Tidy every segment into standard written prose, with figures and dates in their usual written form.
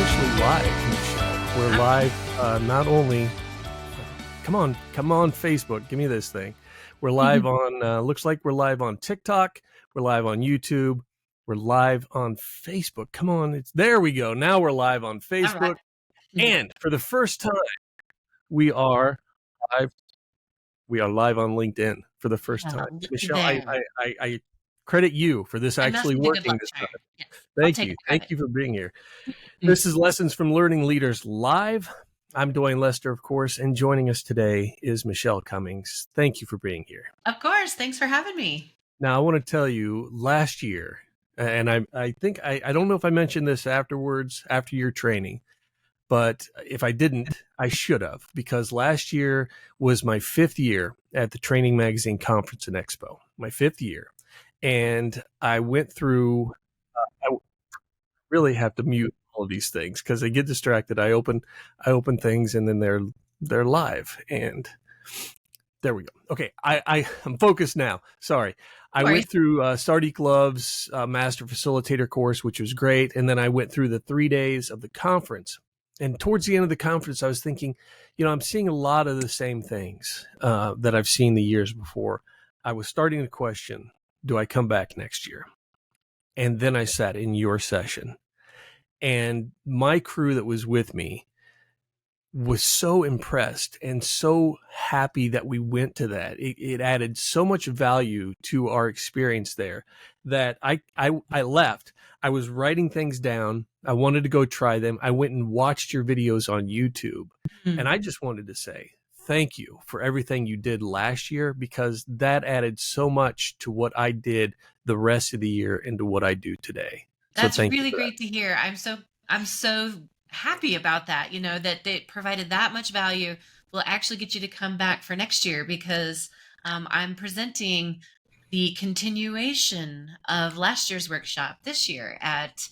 officially live, Michelle. We're live, not only, come on, Facebook, give me this thing. We're live on, looks like we're live on TikTok, we're live on YouTube, we're live on Facebook. Come on, there we go. Now we're live on Facebook. Right. And for the first time, we are live. We are live on LinkedIn for the first time. Michelle, I credit you for this actually working this time. Yes, Thank you. Thank you for being here. This is Lessons from Learning Leaders Live. I'm Dwayne Lester, of course, and joining us today is Michelle Cummings. Thank you for being here. Of course. Thanks for having me. Now, I want to tell you, last year, and I think, I don't know if I mentioned this afterwards, after your training, but if I didn't, I should have, because last year was my 5th year at the Training Magazine Conference and Expo, my 5th year. And I went through, I really have to mute all of these things because I get distracted. I open things and then they're live, and there we go. Okay, I'm focused now. Sorry. I went through Sardi Love's Master Facilitator course, which was great, and then I went through the 3 days of the conference. And towards the end of the conference, I was thinking, I'm seeing a lot of the same things that I've seen the years before. I was starting to question, do I come back next year? And then I sat in your session, and my crew that was with me was so impressed and so happy that we went to that. It added so much value to our experience there that I left. I was writing things down. I wanted to go try them. I went and watched your videos on YouTube. And I just wanted to say thank you for everything you did last year, because that added so much to what I did the rest of the year and to what I do today. That's really great to hear. I'm so happy about that, that it provided that much value will actually get you to come back for next year, because I'm presenting the continuation of last year's workshop this year at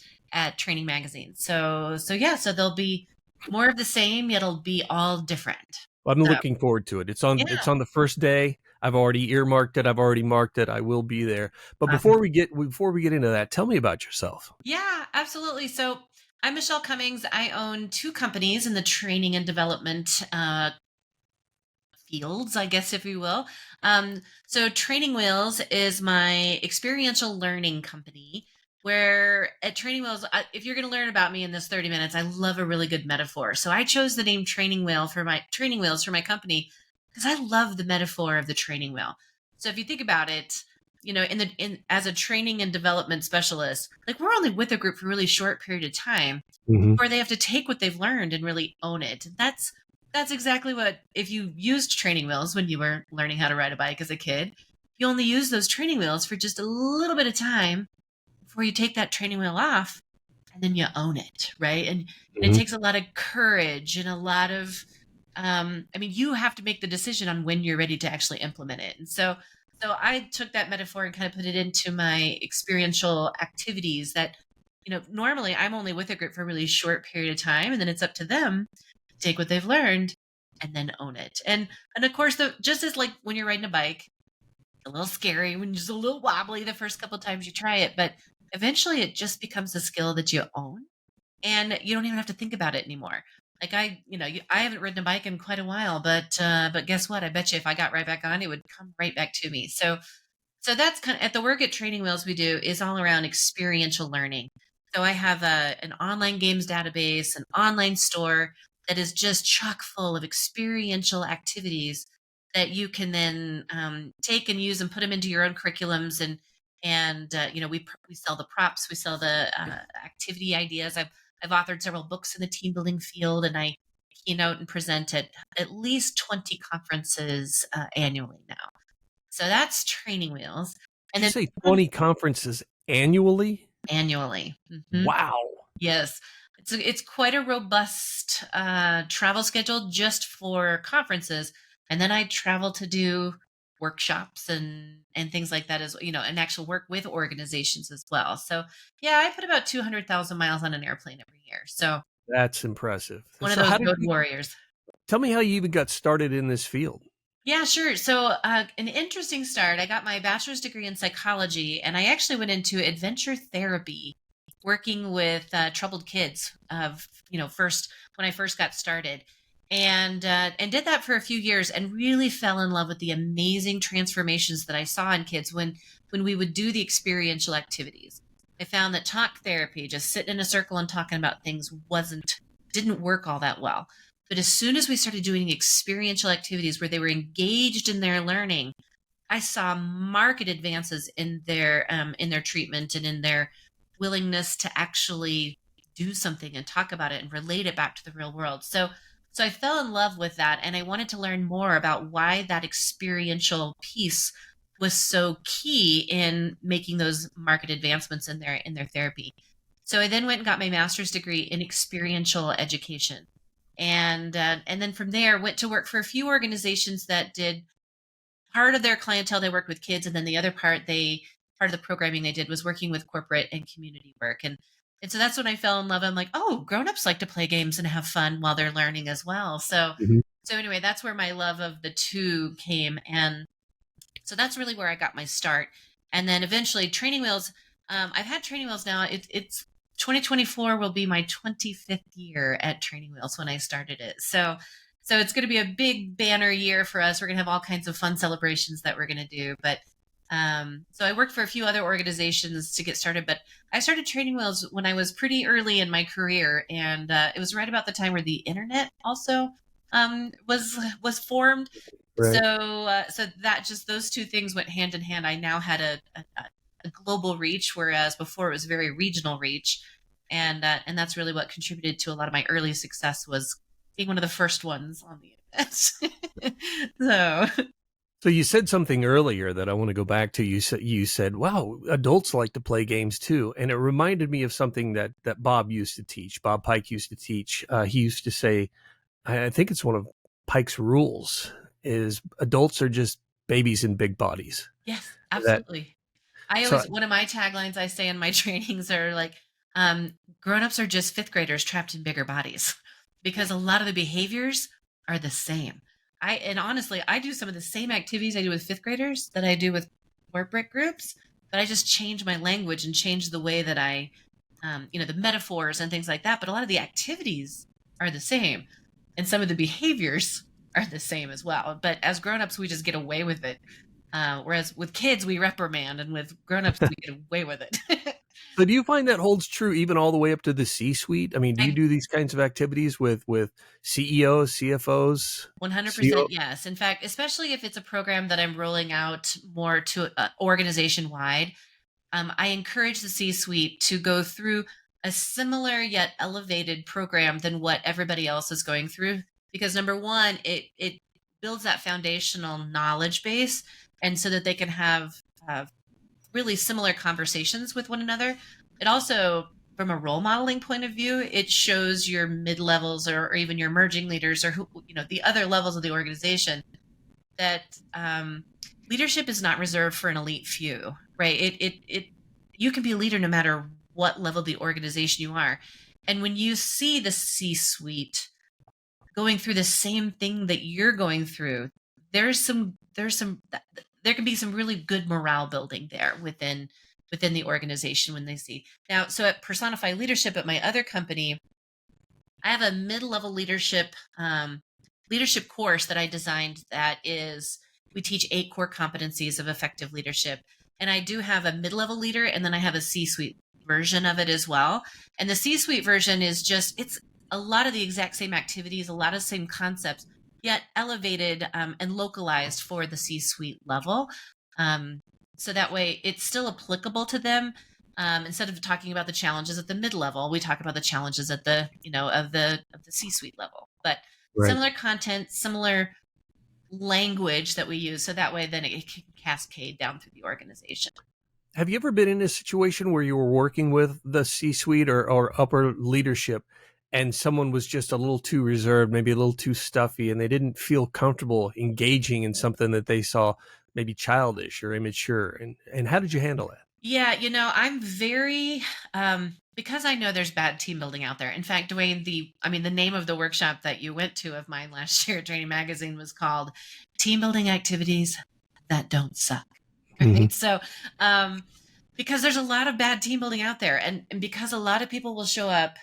Training Magazine. So there'll be more of the same, yet it'll be all different. I'm looking forward to it. It's on the first day. I've already earmarked it. I've already marked it. I will be there. But before we get into that, tell me about yourself. Yeah, absolutely. So I'm Michelle Cummings. I own 2 companies in the training and development fields, I guess, if you will. So Training Wheels is my experiential learning company, where at Training Wheels, if you're going to learn about me in this 30 minutes, I love a really good metaphor. So I chose the name Training Wheels for my company because I love the metaphor of the training wheel. So if you think about it, as a training and development specialist, like, we're only with a group for a really short period of time, where they have to take what they've learned and really own it. And that's exactly what, if you used training wheels when you were learning how to ride a bike as a kid, you only use those training wheels for just a little bit of time before you take that training wheel off, and then you own it, right? And it takes a lot of courage and a lot of, you have to make the decision on when you're ready to actually implement it. And so I took that metaphor and kind of put it into my experiential activities that, normally I'm only with a group for a really short period of time, and then it's up to them to take what they've learned and then own it. And of course, just as like when you're riding a bike, a little scary, when you're just a little wobbly the first couple of times you try it, but eventually it just becomes a skill that you own, and you don't even have to think about it anymore. Like I haven't ridden a bike in quite a while, but guess what? I bet you if I got right back on, it would come right back to me. So that's kind of, at the work at Training Wheels we do is all around experiential learning. So I have an online games database, an online store that is just chock full of experiential activities that you can then take and use and put them into your own curriculums. And we sell the props, we sell the activity ideas. I've authored several books in the team building field, and I keynote and present at least 20 conferences annually now. So that's Training Wheels. And then, you say 20 conferences annually? Annually. Wow. Yes. It's quite a robust travel schedule just for conferences. And then I travel to do workshops and things like that, as and actual work with organizations as well. So yeah, I put about 200,000 miles on an airplane every year. So that's impressive. One of those road warriors. Tell me how you even got started in this field. Yeah, sure. So an interesting start. I got my bachelor's degree in psychology, and I actually went into adventure therapy working with troubled kids of first when I first got started, and did that for a few years, and really fell in love with the amazing transformations that I saw in kids when we would do the experiential activities. I found that talk therapy, just sitting in a circle and talking about things, wasn't didn't work all that well. But as soon as we started doing experiential activities where they were engaged in their learning, I saw marked advances in their treatment and in their willingness to actually do something and talk about it and relate it back to the real world. So I fell in love with that, and I wanted to learn more about why that experiential piece was so key in making those market advancements in their therapy. So I then went and got my master's degree in experiential education, and then from there went to work for a few organizations that did part of their clientele. They worked with kids, and then the other part of the programming they did was working with corporate and community work. And so that's when I fell in love. I'm like, oh, grown-ups like to play games and have fun while they're learning as well. So anyway, that's where my love of the two came. And so that's really where I got my start. And then eventually training wheels. I've had training wheels now. It's 2024 will be my 25th year at training wheels when I started it. So it's going to be a big banner year for us. We're going to have all kinds of fun celebrations that we're going to do. But so I worked for a few other organizations to get started, but I started training wheels when I was pretty early in my career, and it was right about the time where the internet also was formed. So Right. so that just those two things went hand in hand. I now had a global reach, whereas before it was very regional reach, and that's really what contributed to a lot of my early success was being one of the first ones on the internet. So So you said something earlier that I want to go back to. You said, "Wow, adults like to play games too," and it reminded me of something that Bob used to teach. Bob Pike used to teach. He used to say, I think it's one of Pike's rules, is adults are just babies in big bodies. yes, That absolutely. I so always one of my taglines I say in my trainings are like, grown-ups are just fifth graders trapped in bigger bodies, because a lot of the behaviors are the same. And honestly, I do some of the same activities I do with fifth graders that I do with corporate groups, but I just change my language and change the way that the metaphors and things like that. But a lot of the activities are the same, and some of the behaviors are the same as well. But as grown-ups, we just get away with it. Whereas with kids, we reprimand, and with grown-ups, we get away with it. So do you find that holds true even all the way up to the C-suite? I mean, do you I do these kinds of activities with CEOs, CFOs, 100% CO? yes. In fact, especially if it's a program that I'm rolling out more to organization wide, I encourage the C-suite to go through a similar yet elevated program than what everybody else is going through. Because number one, it builds that foundational knowledge base, and so that they can have really similar conversations with one another. It also, from a role modeling point of view, it shows your mid levels, or even your emerging leaders, or the other levels of the organization, that leadership is not reserved for an elite few, right? It you can be a leader no matter what level of the organization you are. And when you see the C-suite going through the same thing that you're going through, there's some there can be some really good morale building there within the organization when they see. Now, so at Personify Leadership at my other company, I have a mid-level leadership course that I designed, that is, we teach 8 core competencies of effective leadership. And I do have a mid-level leader, and then I have a C-suite version of it as well. And the C-suite version is just, it's a lot of the exact same activities, a lot of the same concepts, yet elevated and localized for the C-suite level. Um, so that way it's still applicable to them. Instead of talking about the challenges at the mid level, we talk about the challenges at the of the C-suite level. But Right. similar content, similar language that we use, so that way then it can cascade down through the organization. Have you ever been in a situation where you were working with the C-suite or upper leadership and someone was just a little too reserved, maybe a little too stuffy, and they didn't feel comfortable engaging in something that they saw maybe childish or immature? And how did you handle that? Yeah, I'm very because I know there's bad team building out there. In fact, Dwayne, the name of the workshop that you went to of mine last year at Training Magazine was called Team Building Activities That Don't Suck. Hmm. Right? So, um Because there's a lot of bad team building out there, and because a lot of people will show up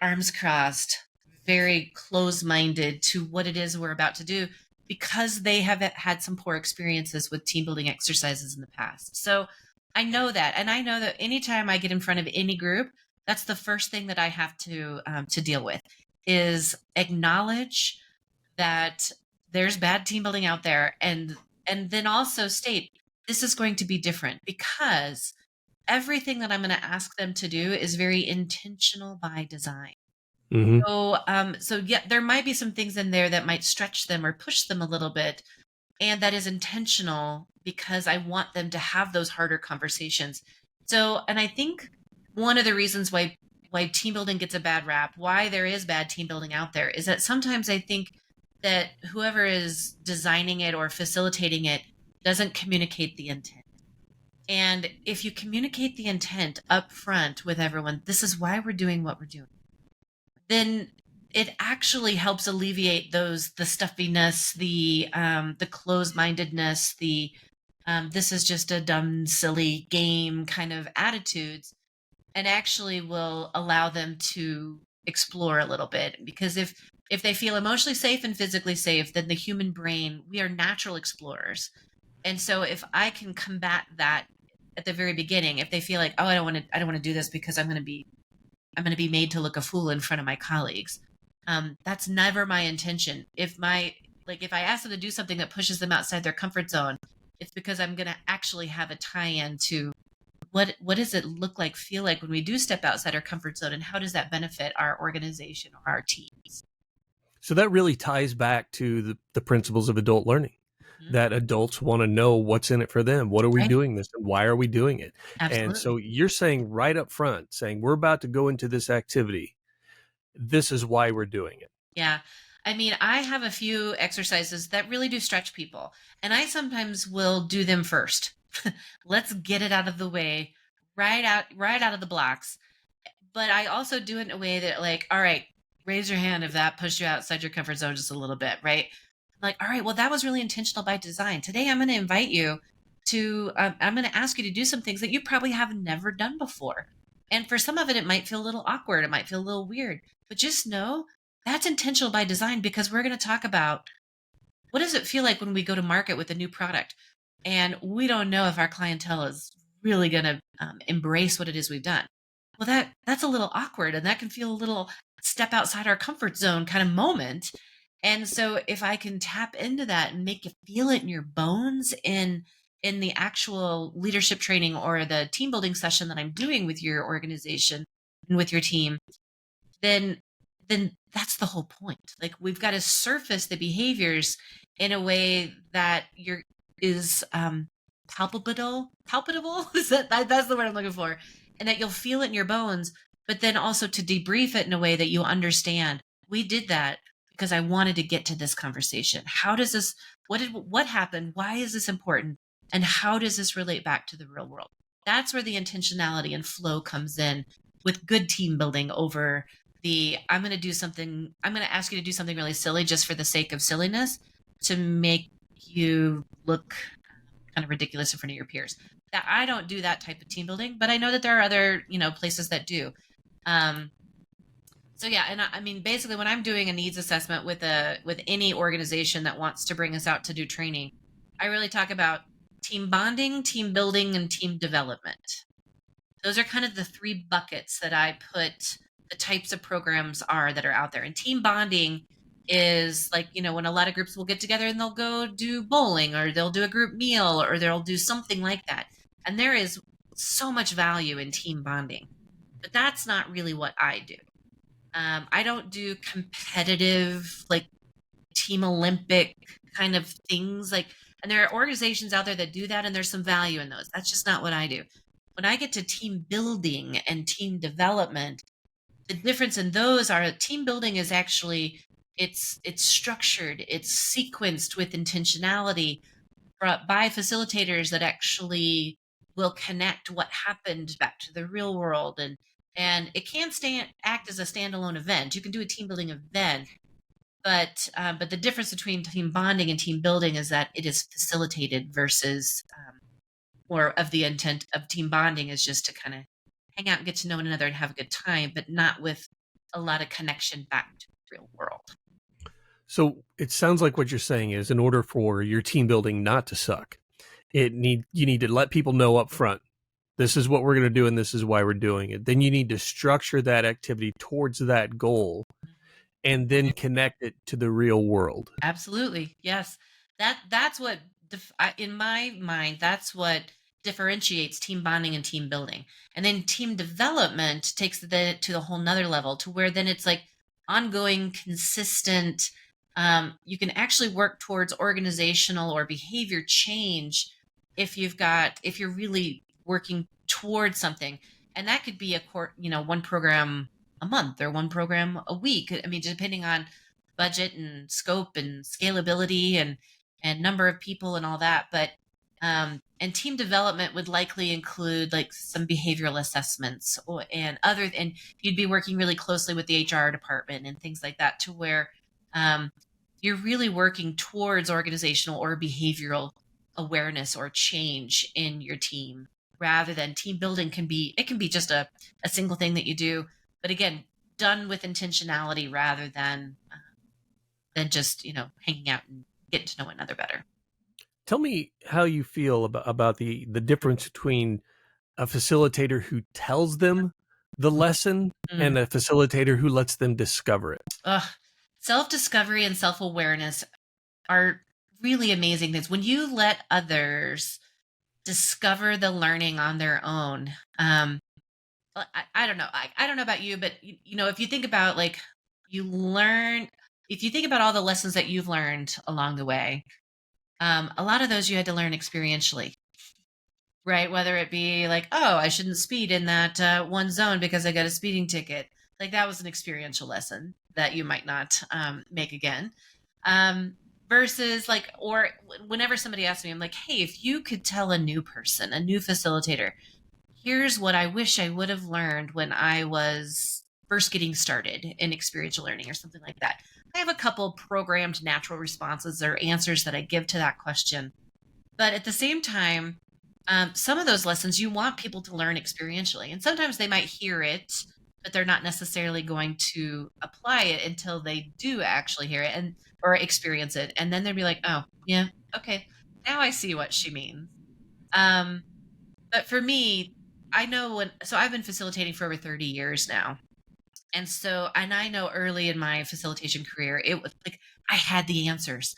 arms crossed, very close-minded to what it is we're about to do because they have had some poor experiences with team building exercises in the past. So I know that, and I know that anytime I get in front of any group, that's the first thing that I have to deal with is acknowledge that there's bad team building out there, and then also state this is going to be different because everything that I'm going to ask them to do is very intentional by design. Hmm. So yeah, there might be some things in there that might stretch them or push them a little bit, and that is intentional because I want them to have those harder conversations. So, and I think one of the reasons why team building gets a bad rap, why there is bad team building out there, is that sometimes I think that whoever is designing it or facilitating it doesn't communicate the intent. And if you communicate the intent up front with everyone, this is why we're doing what we're doing, then it actually helps alleviate the stuffiness, the closed-mindedness, the this is just a dumb, silly game kind of attitudes, and actually will allow them to explore a little bit. Because if they feel emotionally safe and physically safe, then the human brain, we are natural explorers. And so if I can combat that at the very beginning, if they feel like, oh, I don't want to do this because I'm going to be made to look a fool in front of my colleagues. That's never my intention. If I ask them to do something that pushes them outside their comfort zone, it's because I'm going to actually have a tie-in to what does it look like, feel like when we do step outside our comfort zone, and how does that benefit our organization or our teams? So that really ties back to the principles of adult learning, Mhm. that adults want to know what's in it for them. What are we Right? doing this and why are we doing it? And so Absolutely. you're saying right up front, saying we're about to go into this activity. This is why we're doing it. Yeah. I mean, I have a few exercises that really do stretch people, and I sometimes will do them first. Let's get it out of the way, right out of the blocks. But I also do it in a way that, like, all right, raise your hand if that pushed you outside your comfort zone just a little bit, right? Like, all right, well, that was really intentional by design. Today, I'm going to invite you I'm going to ask you to do some things that you probably have never done before. And for some of it, it might feel a little awkward. It might feel a little weird, but just know that's intentional by design because we're going to talk about what does it feel like when we go to market with a new product and we don't know if our clientele is really going to embrace what it is we've done. Well, that's a little awkward, and that can feel a little step outside our comfort zone kind of moment. And so if I can tap into that and make you feel it in your bones in the actual leadership training or the team building session that I'm doing with your organization and with your team, then that's the whole point. Like, we've got to surface the behaviors in a way that is palpable is that's the word I'm looking for, and that you'll feel it in your bones, but then also to debrief it in a way that you understand we did that because I wanted to get to this conversation. How does this what happened, why is this important, and how does this relate back to the real world? That's where the intentionality and flow comes in with good team building over I'm going to ask you to do something really silly just for the sake of silliness to make you look kind of ridiculous in front of your peers. That I don't do that type of team building, but I know that there are other, places that do. Um, so yeah, and I mean, basically, when I'm doing a needs assessment with any organization that wants to bring us out to do training, I really talk about team bonding, team building, and team development. Those are kind of the three buckets that I put the types of programs are that are out there. And team bonding is like, when a lot of groups will get together and they'll go do bowling or they'll do a group meal or they'll do something like that. And there is so much value in team bonding, but that's not really what I do. I don't do competitive, like team Olympic kind of things. And there are organizations out there that do that, and there's some value in those. That's just not what I do. When I get to team building and team development, the difference in those are team building is actually it's structured, it's sequenced with intentionality by facilitators that actually will connect what happened back to the real world, and it can act as a standalone event. You can do a team building event, but the difference between team bonding and team building is that it is facilitated versus or of the intent of team bonding is just to kind of hang out and get to know one another and have a good time, but not with a lot of connection back to the real world. So it sounds like what you're saying is in order for your team building not to suck, you need to let people know up front, this is what we're going to do and this is why we're doing it. Then you need to structure that activity towards that goal and then connect it to the real world. Absolutely. Yes. That's what in my mind, that's what differentiates team bonding and team building. And then team development takes it to a whole nother level, to where then it's like ongoing, consistent. You can actually work towards organizational or behavior change if you're really working towards something. And that could be one program a month or one program a week. I mean, depending on budget and scope and scalability and number of people and all that. But and team development would likely include like some behavioral assessments and you'd be working really closely with the HR department and things like that, to where um, you're really working towards organizational or behavioral awareness or change in your team, rather than team building can be just a single thing that you do, but again, done with intentionality rather than just hanging out and getting to know one another better. Tell me how you feel about the difference between a facilitator who tells them the lesson Mm. and a facilitator who lets them discover it. Ugh. Self-discovery and self-awareness are really amazing things when you let others discover the learning on their own. I don't know. I don't know about you, but if you think about like you learn, if you think about all the lessons that you've learned along the way, a lot of those you had to learn experientially, right? Whether it be like, oh, I shouldn't speed in that one zone because I got a speeding ticket. Like that was an experiential lesson that you might not make again. Um, Versus like, or whenever somebody asks me, I'm like, hey, if you could tell a new person, a new facilitator, here's what I wish I would have learned when I was first getting started in experiential learning or something like that. I have a couple programmed natural responses or answers that I give to that question. But at the same time, some of those lessons you want people to learn experientially. And sometimes they might hear it, but they're not necessarily going to apply it until they do actually hear it and or experience it. And then they'll be like, oh, yeah, okay, now I see what she means. Um, but for me, so I've been facilitating for over 30 years now. And I know early in my facilitation career, it was like I had the answers.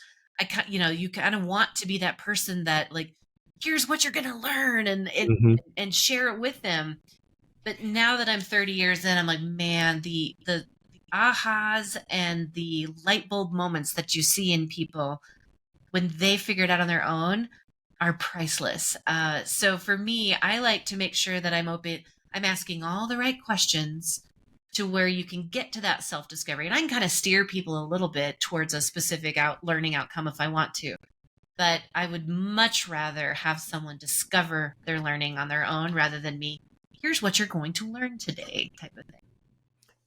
You kind of want to be that person that like, here's what you're going to learn Mm-hmm. and share it with them. But now that I'm 30 years in, I'm like, man, the ahas and the light bulb moments that you see in people when they figure it out on their own are priceless. So for me, I like to make sure that I'm asking all the right questions to where you can get to that self discovery. And I can kind of steer people a little bit towards a specific learning outcome if I want to. But I would much rather have someone discover their learning on their own rather than me, here's what you're going to learn today type of thing.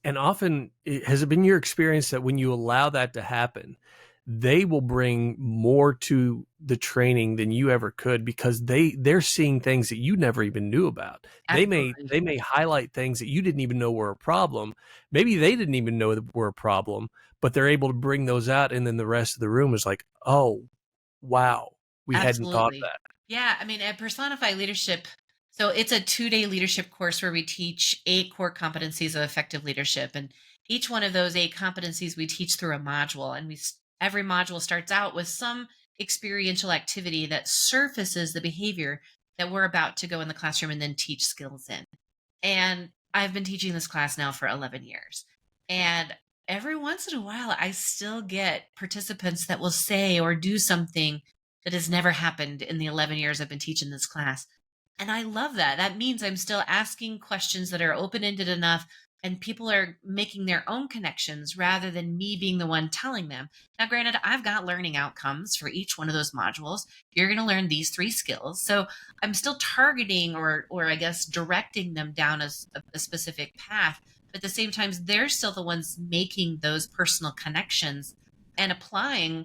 And often, has it been your experience that when you allow that to happen, they will bring more to the training than you ever could because they're seeing things that you never even knew about. Absolutely. They may highlight things that you didn't even know were a problem. Maybe they didn't even know that were a problem, but they're able to bring those out, and then the rest of the room is like, oh, wow, we hadn't thought of Absolutely. that. Yeah. I mean, at Personify Leadership, so it's a 2-day leadership course where we teach 8 core competencies of effective leadership. And each one of those 8 competencies we teach through a module. And every module starts out with some experiential activity that surfaces the behavior that we're about to go in the classroom and then teach skills in. And I've been teaching this class now for 11 years. And every once in a while, I still get participants that will say or do something that has never happened in the 11 years I've been teaching this class. And I love that. That means I'm still asking questions that are open ended enough and people are making their own connections rather than me being the one telling them. Now, granted, I've got learning outcomes for each one of those modules. You're going to learn these 3 skills. So I'm still targeting or I guess directing them down a specific path. But at the same time, they're still the ones making those personal connections and applying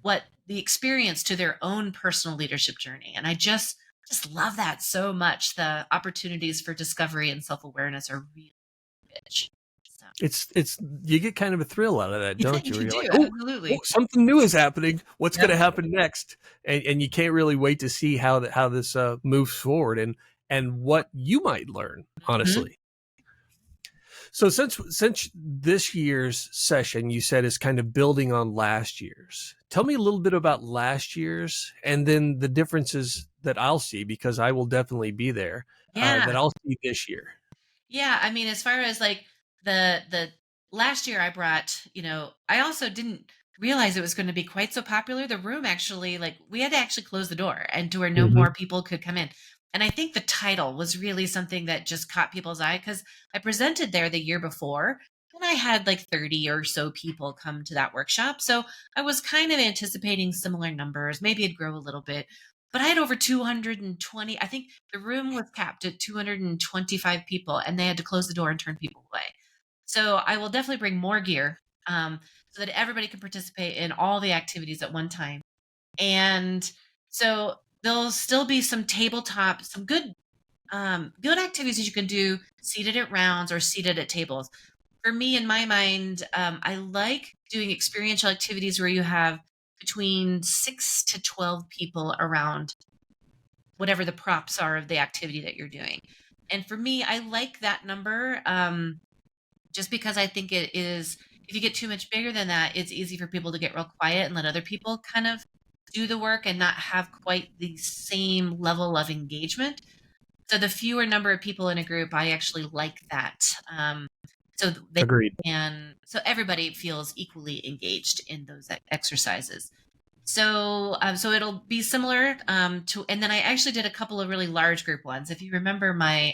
what the experience to their own personal leadership journey. And I just Just love that so much. The opportunities for discovery and self-awareness are really rich. So It's you get kind of a thrill out of that, don't you? Where you you're like, do, oh, absolutely. something new is happening. What's going Yep. to happen next? And you can't really wait to see how this moves forward and what you might learn. Mhm. Honestly, so since this year's session you said is kind of building on last year's, tell me a little bit about last year's and then the differences that I'll see because I will definitely be there that Yeah. I'll see this year. Yeah, I mean, as far as like the last year I brought, I also didn't realize it was going to be quite so popular. The room actually, like, we had to actually close the door and to where no Hmm. more people could come in. And I think the title was really something that just caught people's eye because I presented there the year before and I had like 30 or so people come to that workshop. So I was kind of anticipating similar numbers. Maybe it'd grow a little bit. But I had over 220. I think the room was capped at 225 people, and they had to close the door and turn people away. So I will definitely bring more gear so that everybody can participate in all the activities at one time. And so there'll still be some tabletop, some good activities that you can do seated at rounds or seated at tables. For me, in my mind, I like doing experiential activities where you have between 6 to 12 people around whatever the props are of the activity that you're doing. And for me, I like that number just because I think it is, if you get too much bigger than that, it's easy for people to get real quiet and let other people kind of do the work and not have quite the same level of engagement. So the fewer number of people in a group, I actually like that. So they Agreed. can, so everybody feels equally engaged in those exercises. So it'll be similar to, and then I actually did a couple of really large group ones. If you remember my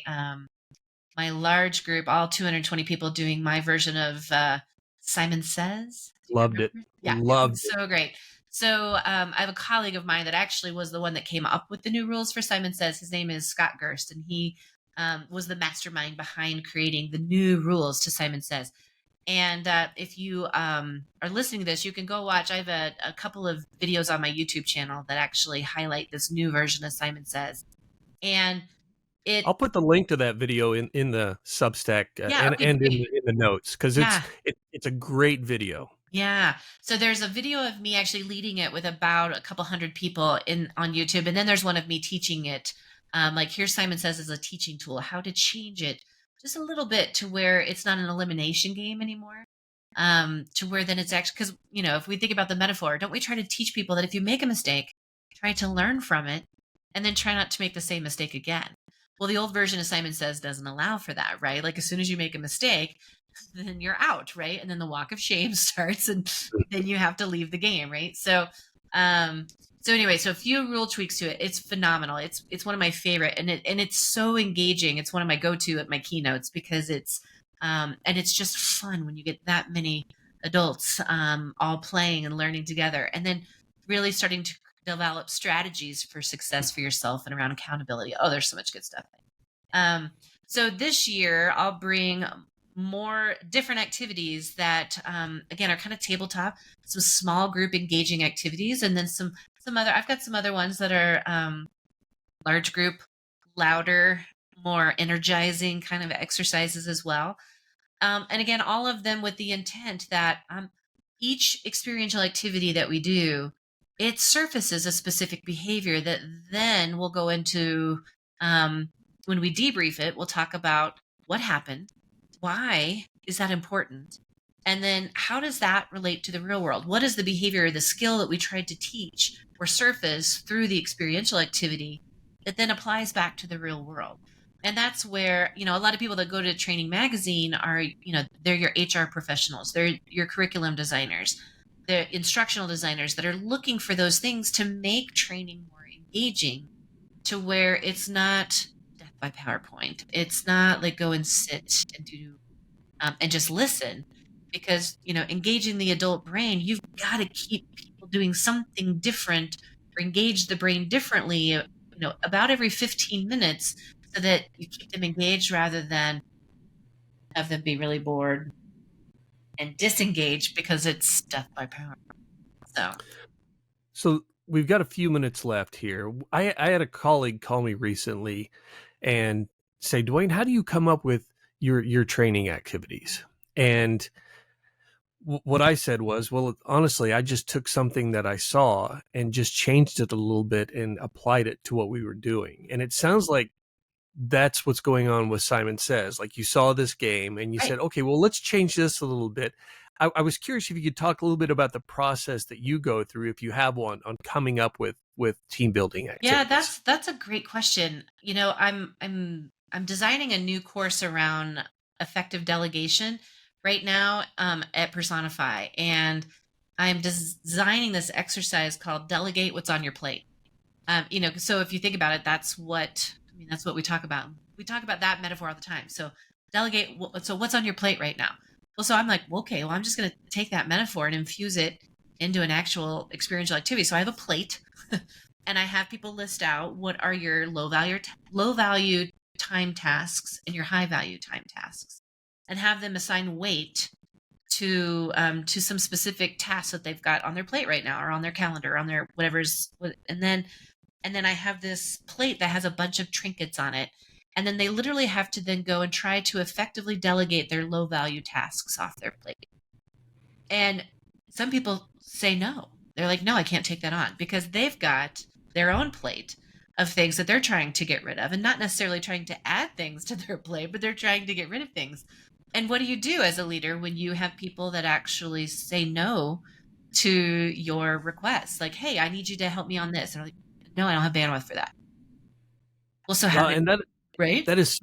large group, all 220 people doing my version of Simon Says. Do you Loved it. remember? Yeah, it Loved was it. so great. So I have a colleague of mine that actually was the one that came up with the new rules for Simon Says. His name is Scott Gerst, and he was the mastermind behind creating the new rules to Simon Says. And if you are listening to this, you can go watch. I have a couple of videos on my YouTube channel that actually highlight this new version of Simon Says. And it, I'll put the link to that video in the Substack yeah, okay, and great. in the notes because Yeah, it's a great video. yeah. So there's a video of me actually leading it with about a couple hundred people in on YouTube, and then there's one of me teaching it. Like here, Simon Says is a teaching tool, how to change it just a little bit to where it's not an elimination game anymore. To where then it's actually, because if we think about the metaphor, don't we try to teach people that if you make a mistake, try to learn from it, and then try not to make the same mistake again. Well, the old version of Simon Says doesn't allow for that, right? Like as soon as you make a mistake, then you're out, right? And then the walk of shame starts and then you have to leave the game, right? Um so anyway, so a few rule tweaks to it. It's phenomenal. It's one of my favorite and it's so engaging. It's one of my go-to at my keynotes because and it's just fun when you get that many adults all playing and learning together and then really starting to develop strategies for success for yourself and around accountability. Oh, there's so much good stuff. Um, so this year I'll bring more different activities that again are kind of tabletop, some small group engaging activities, and then some other. I've got some other ones that are large group, louder, more energizing kind of exercises as well. And again, all of them with the intent that each experiential activity that we do, it surfaces a specific behavior that then we'll go into when we debrief it, we'll talk about what happened, why is that important, and then how does that relate to the real world? What is the behavior or the skill that we tried to teach or surface through the experiential activity that then applies back to the real world? And that's where a lot of people that go to Training Magazine are they're your HR professionals, they're your curriculum designers, they're instructional designers that are looking for those things to make training more engaging, to where it's not death by PowerPoint, it's not like go and sit and do and just listen, because engaging the adult brain, you've got to keep people doing something different or engage the brain differently about every 15 minutes so that you keep them engaged rather than have them be really bored and disengaged because it's death by PowerPoint. So So we've got a few minutes left here. I had a colleague call me recently and say, Dwayne, how do you come up with your training activities? And what I said was, well, honestly, I just took something that I saw and just changed it a little bit and applied it to what we were doing. And it sounds like that's what's going on with Simon Says. Like you saw this game and you Right. said, okay, well, let's change this a little bit. I was curious if you could talk a little bit about the process that you go through, if you have one, on coming up with team building Yeah, activities. that's a great question. I'm designing a new course around effective delegation right now at Personify, and I'm designing this exercise called "Delegate What's on Your Plate." So if you think about it, that's what we talk about. We talk about that metaphor all the time. So delegate. So what's on your plate right now? Well, so I'm like, well, okay, well, I'm just going to take that metaphor and infuse it into an actual experiential activity. So I have a plate, and I have people list out what are your low value time tasks and your high value time tasks, and have them assign weight to some specific tasks that they've got on their plate right now, or on their calendar, on their whatever's, and then I have this plate that has a bunch of trinkets on it. And then they literally have to then go and try to effectively delegate their low value tasks off their plate. And some people say no. They're like, no, I can't take that on, because they've got their own plate of things that they're trying to get rid of, and not necessarily trying to add things to their plate, but they're trying to get rid of things. And what do you do as a leader when you have people that actually say no to your requests? Like, hey, I need you to help me on this. And they're like, no, I don't have bandwidth for that. Well, so Well, have it, and right? that is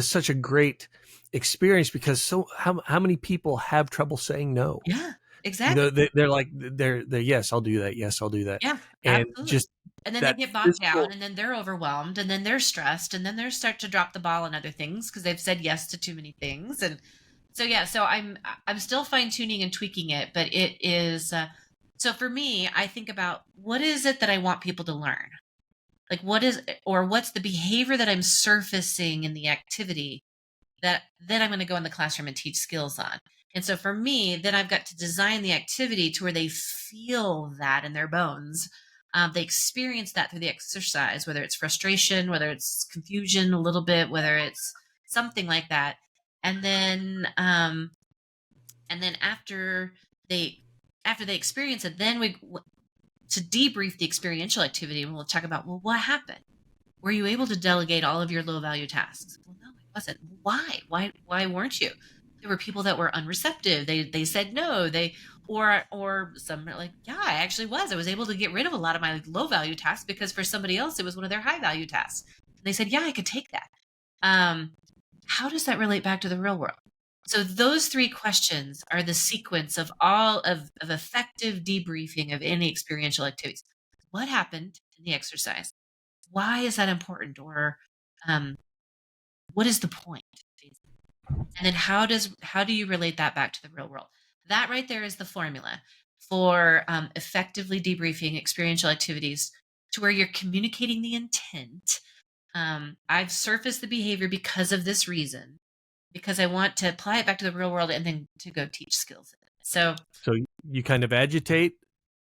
such a great experience because how many people have trouble saying no? Yeah, You exactly. know, they're like they're yes, I'll do that. Yes, I'll do that. Yeah, And absolutely. just And then they that get bogged down, physical. and then they're overwhelmed, and then they're stressed, and then they start to drop the ball on other things because they've said yes to too many things. And so yeah, so I'm still fine tuning and tweaking it, but it is so for me, I think about what is it that I want people to learn? Like what's the behavior that I'm surfacing in the activity that then I'm going to go in the classroom and teach skills on. And so for me, then I've got to design the activity to where they feel that in their bones. They experience that through the exercise, whether it's frustration, whether it's confusion a little bit, whether it's something like that. And then they after they experience it, then we to debrief the experiential activity, and we'll talk about, well, what happened? Were you able to delegate all of your low value tasks? Well, no, I wasn't. Why? Why weren't you? There were people that were unreceptive. They said no. Or some are like, yeah, I actually was. I was able to get rid of a lot of my low value tasks because for somebody else it was one of their high value tasks. And they said, yeah, I could take that. Um, how does that relate back to the real world? So those three questions are the sequence of all of effective debriefing of any experiential activities. What happened in the exercise? Why is that important? Or um, what is the point? And then how do you relate that back to the real world? That right there is the formula for effectively debriefing experiential activities to where you're communicating the intent. I've surfaced the behavior because of this reason, because I want to apply it back to the real world and then to go teach skills in it. So So you kind of agitate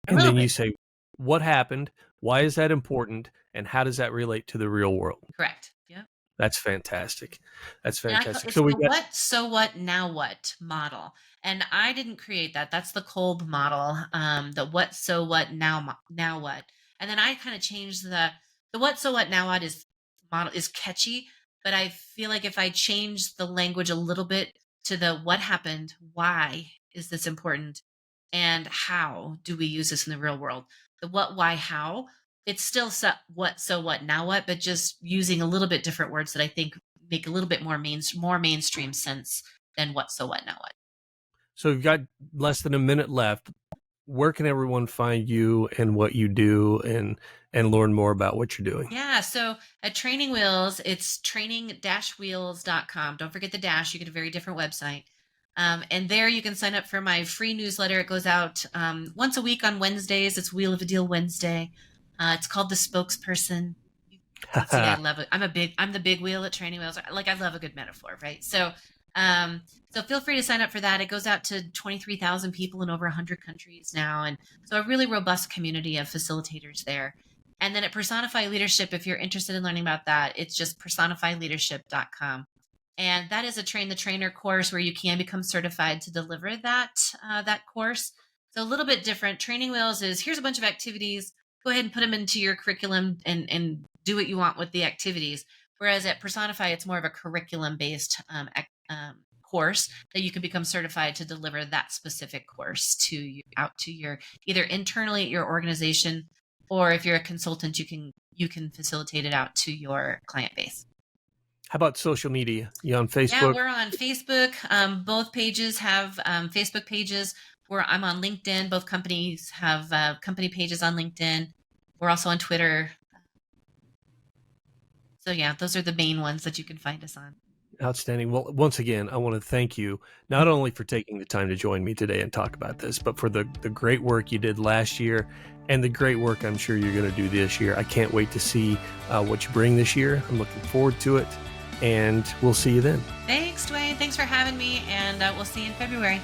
a and little then you bit, say, what happened? Why is that important? And how does that relate to the real world? correct. Yeah. That's fantastic. That's And fantastic. it's So we the got, what, so what, now what model. And I didn't create that. That's the Kolb model. The what, so what, now what. And then I kind of changed the what, so what, now what is model is catchy, but I feel like if I change the language a little bit to the what happened, why is this important, and how do we use this in the real world? The what, why, how. It's still what, so what, now what, but just using a little bit different words that I think make a little bit more mainstream sense than what, so what, now what. so we've got less than a minute left. Where can everyone find you and what you do and learn more about what you're doing? Yeah, so at Training Wheels, it's training-wheels.com. Don't forget the dash, you get a very different website. And there you can sign up for my free newsletter. It goes out once a week on Wednesdays. It's Wheel of a Deal Wednesday. It's called The Spokesperson. You can see I love it. I'm the big wheel at Training Wheels. Like I love a good metaphor, right? So So feel free to sign up for that. It goes out to 23,000 people in over 100 countries now. And so a really robust community of facilitators there. And then at Personify Leadership, if you're interested in learning about that, it's just personifyleadership.com. And that is a train the trainer course where you can become certified to deliver that course. So a little bit different. Training Wheels is here's a bunch of activities. Go ahead and put them into your curriculum and do what you want with the activities. Whereas at Personify, it's more of a curriculum based course that you can become certified to deliver that specific course to you out to your either internally at your organization, or if you're a consultant, you can facilitate it out to your client base. How about social media? You on Yeah, Facebook? we're on Facebook. Both pages have Facebook pages. I'm on LinkedIn. Both companies have company pages on LinkedIn. We're also on Twitter. So yeah, those are the main ones that you can find us on. Outstanding. Well, once again, I want to thank you not only for taking the time to join me today and talk about this, but for the great work you did last year and the great work I'm sure you're going to do this year. I can't wait to see what you bring this year. I'm looking forward to it, and we'll see you then. Thanks, Dwayne. Thanks for having me, and we'll see you in February.